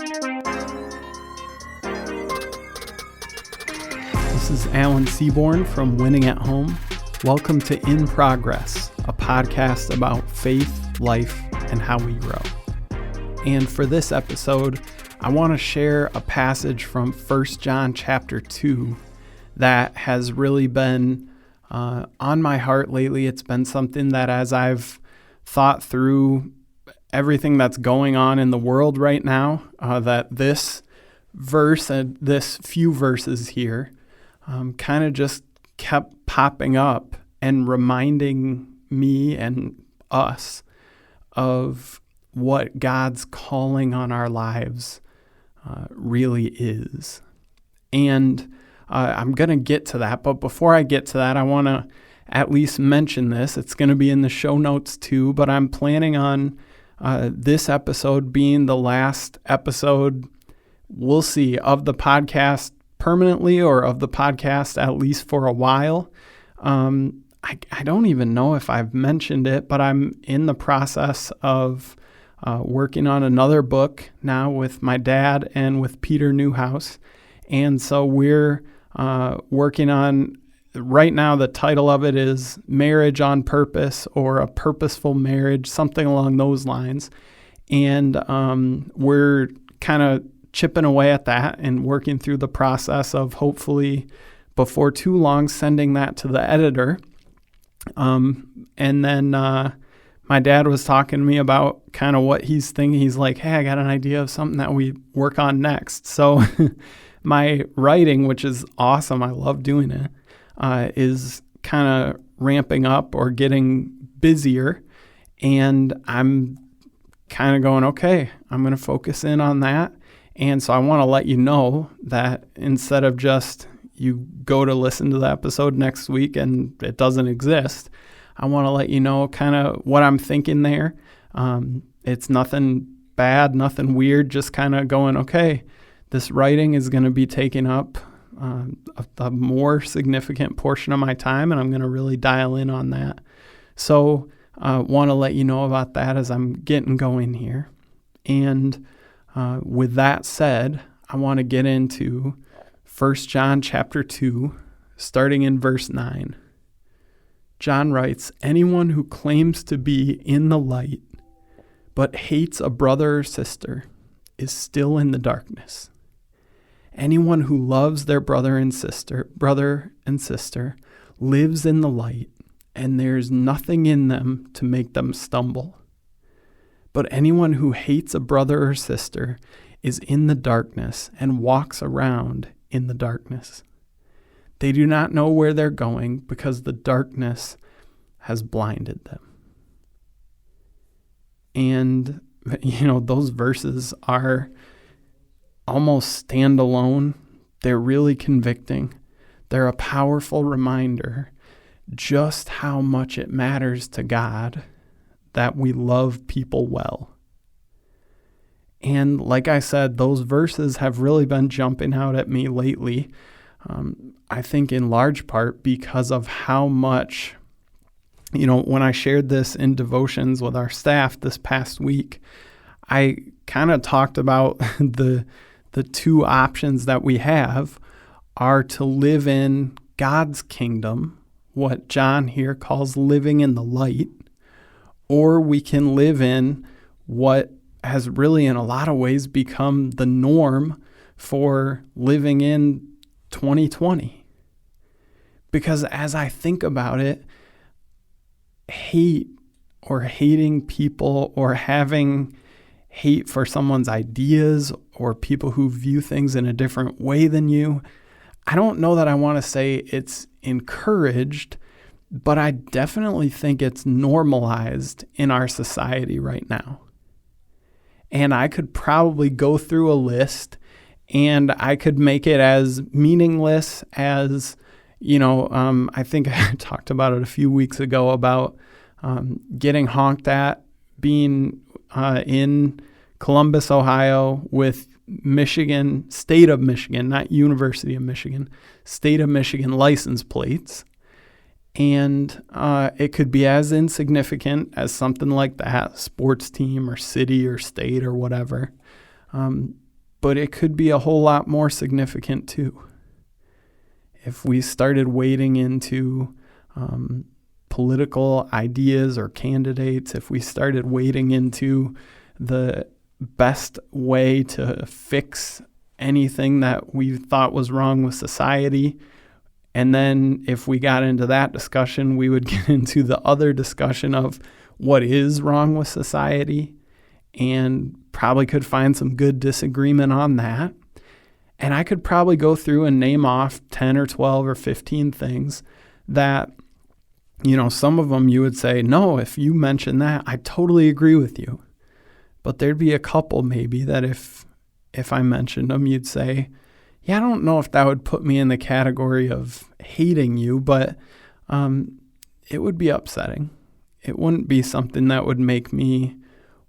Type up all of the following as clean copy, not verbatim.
This is Alan Seaborn from Winning at Home. Welcome to In Progress, a podcast about faith, life, and how we grow. And for this episode, I want to share a passage from 1 John chapter 2 that has really been on my heart lately. It's been something that as I've thought through everything that's going on in the world right now, that this verse and this few verses here kind of just kept popping up and reminding me and us of what God's calling on our lives really is. And I'm going to get to that, but before I get to that, I want to at least mention this. It's going to be in the show notes too, but I'm planning on this episode being the last episode, we'll see, of the podcast permanently, or of the podcast at least for a while. I don't even know if I've mentioned it, but I'm in the process of working on another book now with my dad and with Peter Newhouse. And so we're working on, right now the title of it is Marriage on Purpose, or A Purposeful Marriage, something along those lines. And we're kind of chipping away at that and working through the process of hopefully before too long sending that to the editor. And then my dad was talking to me about kind of what he's thinking. He's like, hey, I got an idea of something that we work on next. So my writing, which is awesome, I love doing it, is kind of ramping up or getting busier. And I'm kind of going, okay, I'm going to focus in on that. And so I want to let you know that instead of just you go to listen to the episode next week and it doesn't exist, I want to let you know kind of what I'm thinking there. It's nothing bad, nothing weird, just kind of going, okay, this writing is going to be taking up a more significant portion of my time, and I'm going to really dial in on that. So I want to let you know about that as I'm getting going here. And with that said, I want to get into 1 John chapter 2, starting in verse 9. John writes, anyone who claims to be in the light but hates a brother or sister is still in the darkness. Anyone who loves their brother and sister lives in the light, and there's nothing in them to make them stumble. But anyone who hates a brother or sister is in the darkness and walks around in the darkness. They do not know where they're going because the darkness has blinded them. And, those verses are almost standalone. They're really convicting. They're a powerful reminder just how much it matters to God that we love people well. And like I said, those verses have really been jumping out at me lately. I think in large part because of how much, when I shared this in devotions with our staff this past week, I kind of talked about the two options that we have are to live in God's kingdom, what John here calls living in the light, or we can live in what has really in a lot of ways become the norm for living in 2020. Because as I think about it, hate or hating people or having hate for someone's ideas or people who view things in a different way than you, I don't know that I want to say it's encouraged, but I definitely think it's normalized in our society right now. And I could probably go through a list and I could make it as meaningless as, I think I talked about it a few weeks ago about getting honked at, being in Columbus, Ohio with state of Michigan, not University of Michigan, state of Michigan license plates. And it could be as insignificant as something like that, sports team or city or state or whatever. But it could be a whole lot more significant too. If we started wading into political ideas or candidates, if we started wading into the best way to fix anything that we thought was wrong with society, and then if we got into that discussion, we would get into the other discussion of what is wrong with society, and probably could find some good disagreement on that. And I could probably go through and name off 10 or 12 or 15 things that, some of them you would say, no, if you mention that, I totally agree with you. But there'd be a couple maybe that if I mentioned them, you'd say, yeah, I don't know if that would put me in the category of hating you, but it would be upsetting. It wouldn't be something that would make me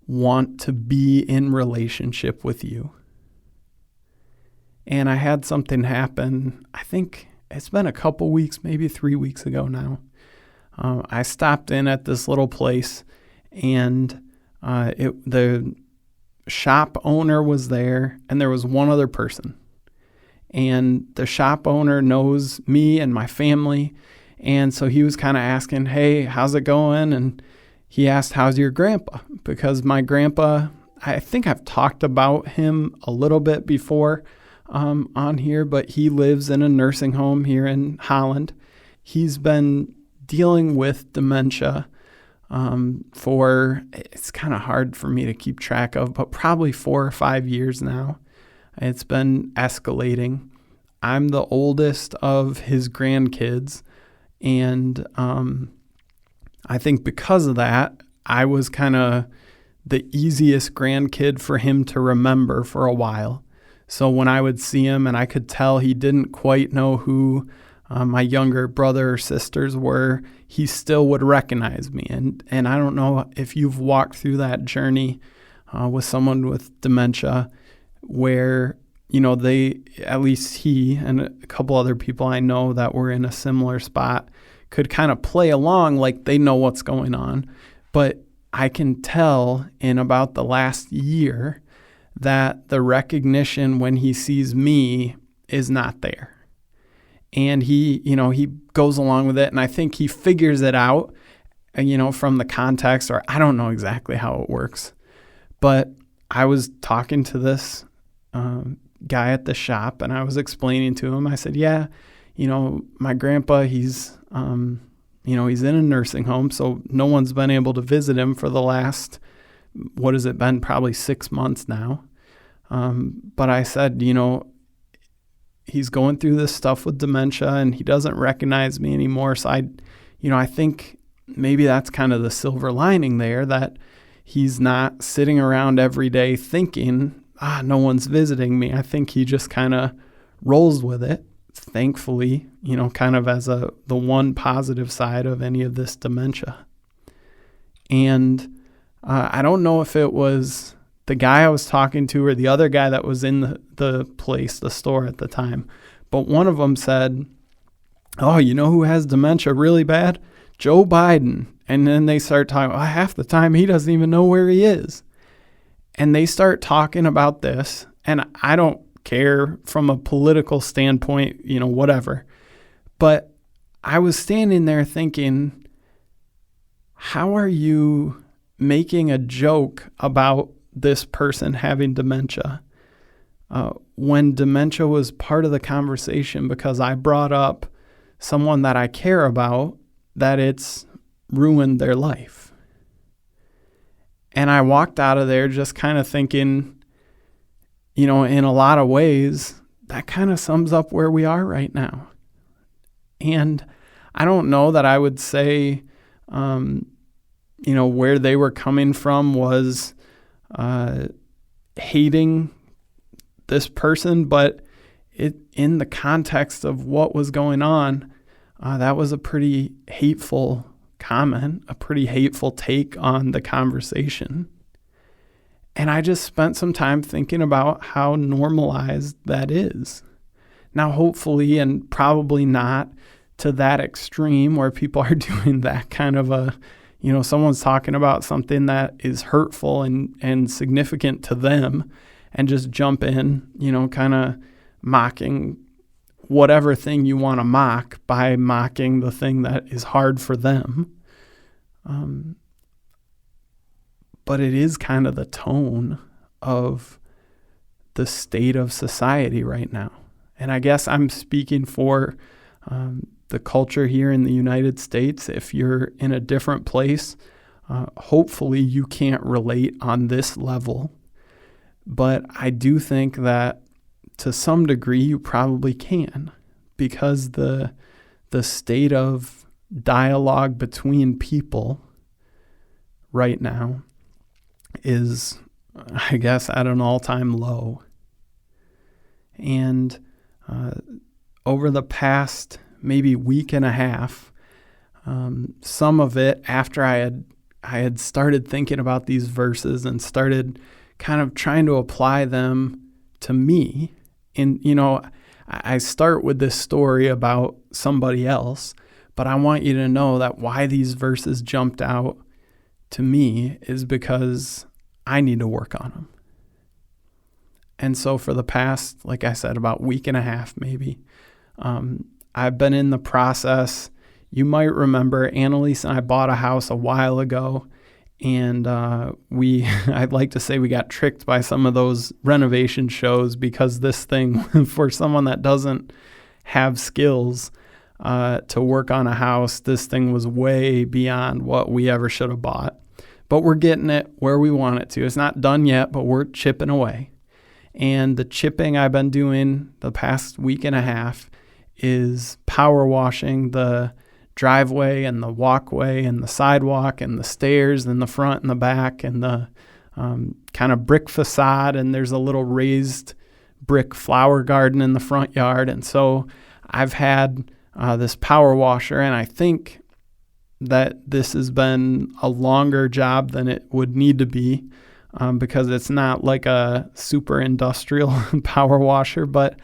want to be in relationship with you. And I had something happen, I think it's been a couple weeks, maybe 3 weeks ago now. I stopped in at this little place, and the shop owner was there, and there was one other person. And the shop owner knows me and my family, and so he was kind of asking, hey, how's it going? And he asked, how's your grandpa? Because my grandpa, I think I've talked about him a little bit before on here, but he lives in a nursing home here in Holland. He's been dealing with dementia for, it's kind of hard for me to keep track of, but probably 4 or 5 years now. It's been escalating. I'm the oldest of his grandkids, and I think because of that, I was kind of the easiest grandkid for him to remember for a while. So when I would see him and I could tell he didn't quite know who my younger brother or sisters were, he still would recognize me. And I don't know if you've walked through that journey with someone with dementia where, they, at least he and a couple other people I know that were in a similar spot, could kind of play along like they know what's going on. But I can tell in about the last year that the recognition when he sees me is not there. And he goes along with it. And I think he figures it out, from the context, or I don't know exactly how it works. But I was talking to this guy at the shop, and I was explaining to him, I said, yeah, my grandpa, he's in a nursing home, so no one's been able to visit him for the last, what has it been, probably 6 months now. But I said, he's going through this stuff with dementia and he doesn't recognize me anymore. So I think maybe that's kind of the silver lining there, that he's not sitting around every day thinking, no one's visiting me. I think he just kind of rolls with it, thankfully, kind of as the one positive side of any of this dementia. And I don't know if it was the guy I was talking to or the other guy that was in the store at the time, but one of them said, oh, you know who has dementia really bad? Joe Biden. And then they start talking, half the time he doesn't even know where he is. And they start talking about this, and I don't care from a political standpoint, whatever. But I was standing there thinking, how are you making a joke about this person having dementia when dementia was part of the conversation because I brought up someone that I care about, that it's ruined their life. And I walked out of there just kind of thinking, in a lot of ways, that kind of sums up where we are right now. And I don't know that I would say, where they were coming from was hating this person, but in the context of what was going on, that was a pretty hateful comment, a pretty hateful take on the conversation. And I just spent some time thinking about how normalized that is. Now, hopefully, and probably not to that extreme where people are doing that kind of someone's talking about something that is hurtful and significant to them, and just jump in, kind of mocking whatever thing you want to mock by mocking the thing that is hard for them. But it is kind of the tone of the state of society right now. And I guess I'm speaking for the culture here in the United States. If you're in a different place, hopefully you can't relate on this level. But I do think that to some degree you probably can, because the state of dialogue between people right now is, I guess, at an all-time low. And over the past maybe week and a half, some of it after I had started thinking about these verses and started kind of trying to apply them to me. And, I start with this story about somebody else, but I want you to know that why these verses jumped out to me is because I need to work on them. And so for the past, like I said, about week and a half maybe, I've been in the process. You might remember Annalise and I bought a house a while ago, and I'd like to say we got tricked by some of those renovation shows, because this thing, for someone that doesn't have skills to work on a house, this thing was way beyond what we ever should have bought. But we're getting it where we want it to. It's not done yet, but we're chipping away. And the chipping I've been doing the past week and a half is power washing the driveway and the walkway and the sidewalk and the stairs and the front and the back and the kind of brick facade. And there's a little raised brick flower garden in the front yard. And so I've had this power washer, and I think that this has been a longer job than it would need to be, because it's not like a super industrial power washer, but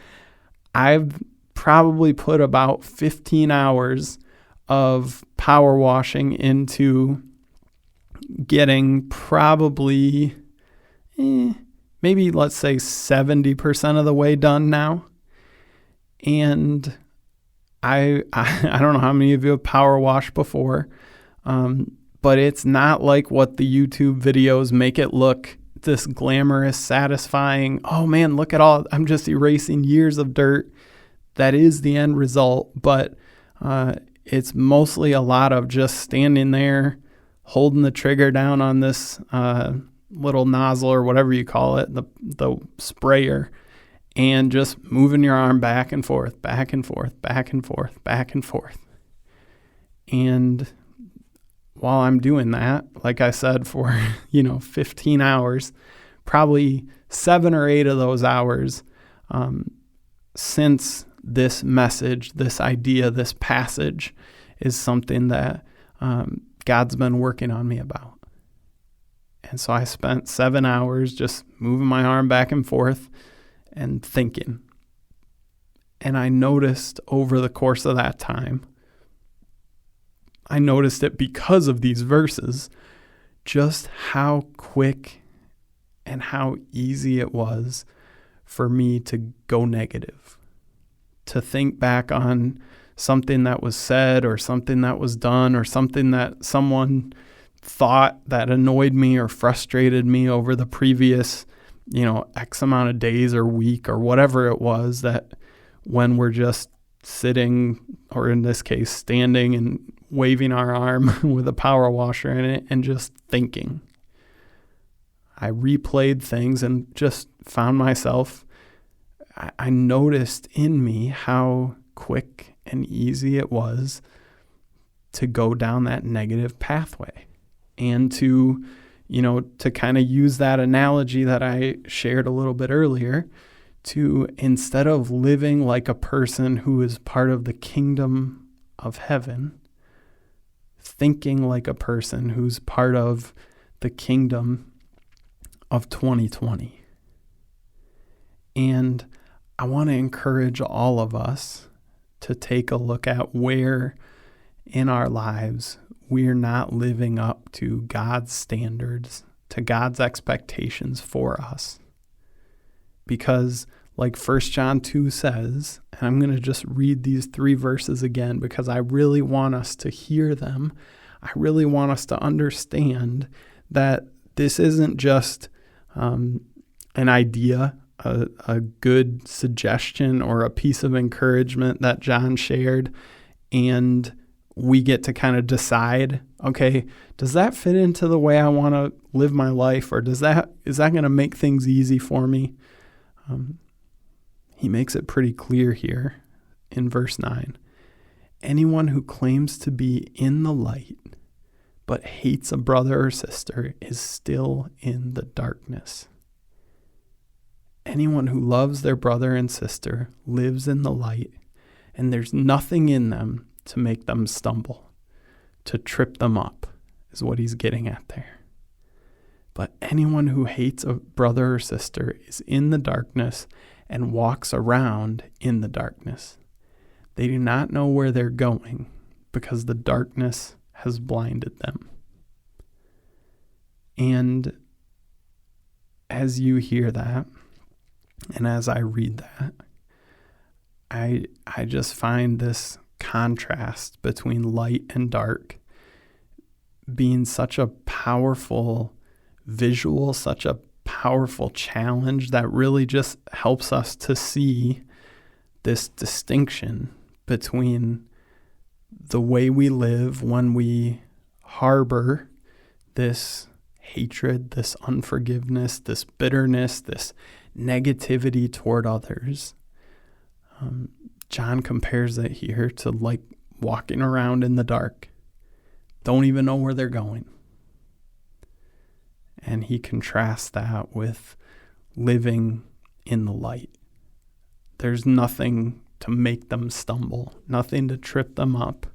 I've probably put about 15 hours of power washing into getting probably maybe, let's say, 70% of the way done now. And I don't know how many of you have power washed before, but it's not like what the YouTube videos make it look, this glamorous, satisfying, oh man, look at all, I'm just erasing years of dirt. That is the end result, but it's mostly a lot of just standing there, holding the trigger down on this little nozzle or whatever you call it, the sprayer, and just moving your arm back and forth, back and forth, back and forth, back and forth. And while I'm doing that, like I said, for 15 hours, probably 7 or 8 of those hours since this message, this idea, this passage is something that God's been working on me about. And so I spent 7 hours just moving my arm back and forth and thinking. And I noticed over the course of that time, I noticed it because of these verses, just how quick and how easy it was for me to go negative, to think back on something that was said or something that was done or something that someone thought that annoyed me or frustrated me over the previous, X amount of days or week or whatever it was, that when we're just sitting, or in this case, standing and waving our arm with a power washer in it and just thinking. I replayed things and just found myself, I noticed in me how quick and easy it was to go down that negative pathway, and to kind of use that analogy that I shared a little bit earlier, to, instead of living like a person who is part of the kingdom of heaven, thinking like a person who's part of the kingdom of 2020. And I want to encourage all of us to take a look at where in our lives we're not living up to God's standards, to God's expectations for us. Because like 1 John 2 says, and I'm going to just read these 3 verses again because I really want us to hear them. I really want us to understand that this isn't just an idea, a good suggestion or a piece of encouragement that John shared, and we get to kind of decide, okay, does that fit into the way I want to live my life, or is that going to make things easy for me? He makes it pretty clear here in verse 9. Anyone who claims to be in the light but hates a brother or sister is still in the darkness. Anyone who loves their brother and sister lives in the light, and there's nothing in them to make them stumble, to trip them up, is what he's getting at there. But anyone who hates a brother or sister is in the darkness and walks around in the darkness. They do not know where they're going because the darkness has blinded them. And as you hear that, and as I read that, I just find this contrast between light and dark being such a powerful visual, such a powerful challenge that really just helps us to see this distinction between the way we live when we harbor this hatred, this unforgiveness, this bitterness, this negativity toward others. John compares it here to like walking around in the dark, don't even know where they're going. And he contrasts that with living in the light. There's nothing to make them stumble, nothing to trip them up.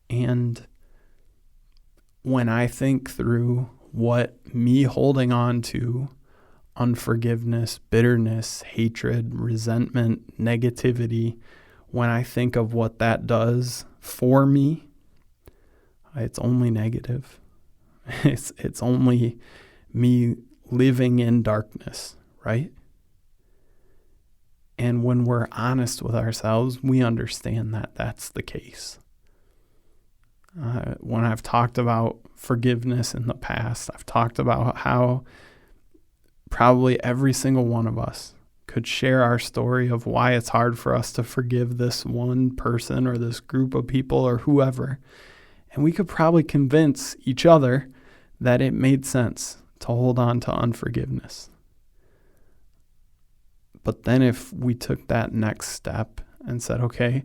And when I think through what me holding on to, unforgiveness, bitterness, hatred, resentment, negativity, when I think of what that does for me, it's only negative. It's only me living in darkness, right? And when we're honest with ourselves, we understand that that's the case. When I've talked about forgiveness in the past, I've talked about how probably every single one of us could share our story of why it's hard for us to forgive this one person or this group of people or whoever. And we could probably convince each other that it made sense to hold on to unforgiveness. But then if we took that next step and said, okay,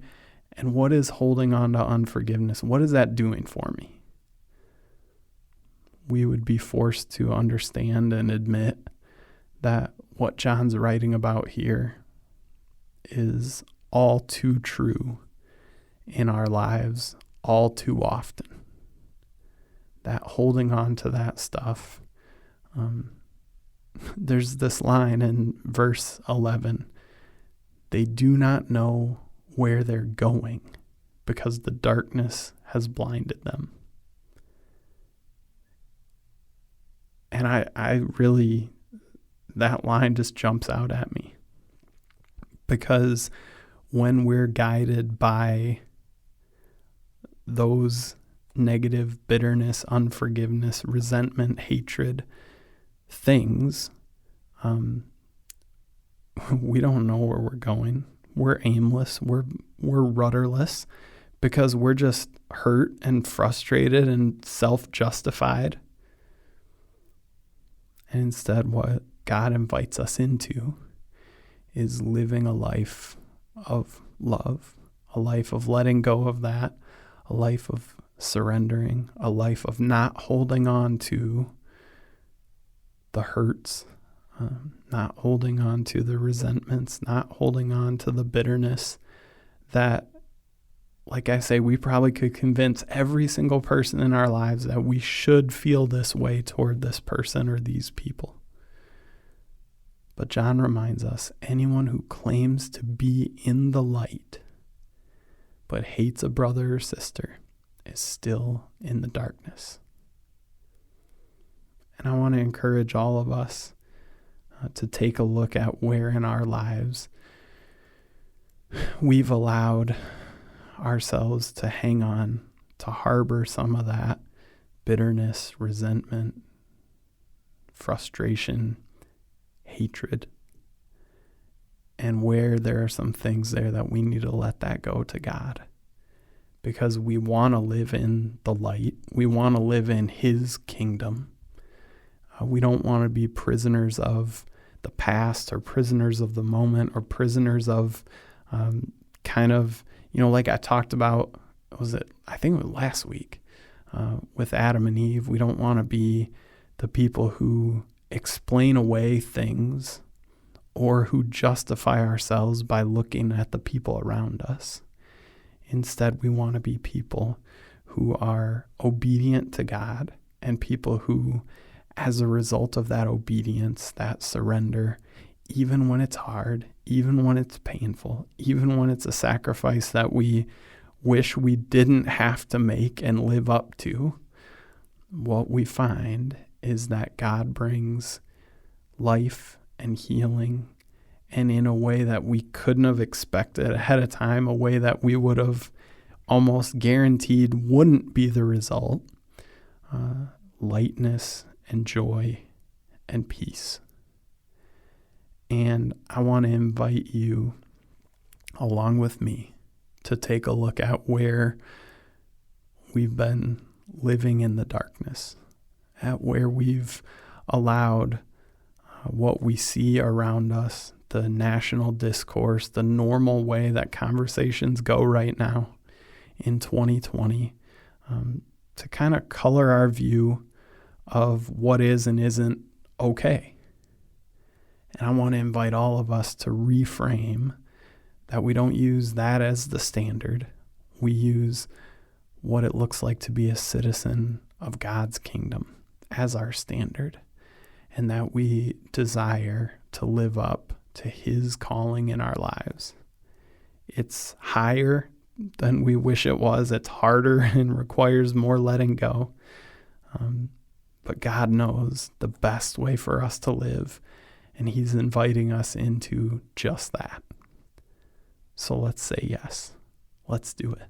and what is holding on to unforgiveness? What is that doing for me? We would be forced to understand and admit that what John's writing about here is all too true in our lives all too often. That holding on to that stuff. There's this line in verse 11. They do not know where they're going because the darkness has blinded them. And I really, that line just jumps out at me. Because when we're guided by those negative bitterness, unforgiveness, resentment, hatred things, we don't know where we're going. We're aimless. We're rudderless because we're just hurt and frustrated and self-justified. And instead, what God invites us into is living a life of love, a life of letting go of that, a life of surrendering, a life of not holding on to the hurts, not holding on to the resentments, not holding on to the bitterness that, like I say, we probably could convince every single person in our lives that we should feel this way toward this person or these people. But John reminds us, anyone who claims to be in the light but hates a brother or sister is still in the darkness. And I want to encourage all of us to take a look at where in our lives we've allowed ourselves to hang on, to harbor some of that bitterness, resentment, frustration, hatred, and where there are some things there that we need to let that go to God, because we want to live in the light. We want to live in His kingdom. We don't want to be prisoners of the past, or prisoners of the moment, or prisoners of like I talked about, I think it was last week with Adam and Eve. We don't want to be the people who explain away things or who justify ourselves by looking at the people around us. Instead, we want to be people who are obedient to God, and people who, as a result of that obedience, that surrender, even when it's hard, even when it's painful, even when it's a sacrifice that we wish we didn't have to make and live up to, what we find is that God brings life and healing, and in a way that we couldn't have expected ahead of time, a way that we would have almost guaranteed wouldn't be the result, lightness and joy and peace. And I want to invite you, along with me, to take a look at where we've been living in the darkness, at where we've allowed what we see around us, the national discourse, the normal way that conversations go right now in 2020, to kind of color our view of what is and isn't okay. And I want to invite all of us to reframe that we don't use that as the standard. We use what it looks like to be a citizen of God's kingdom as our standard, and that we desire to live up to His calling in our lives. It's higher than we wish it was. It's harder and requires more letting go. But God knows the best way for us to live, and He's inviting us into just that. So let's say yes. Let's do it.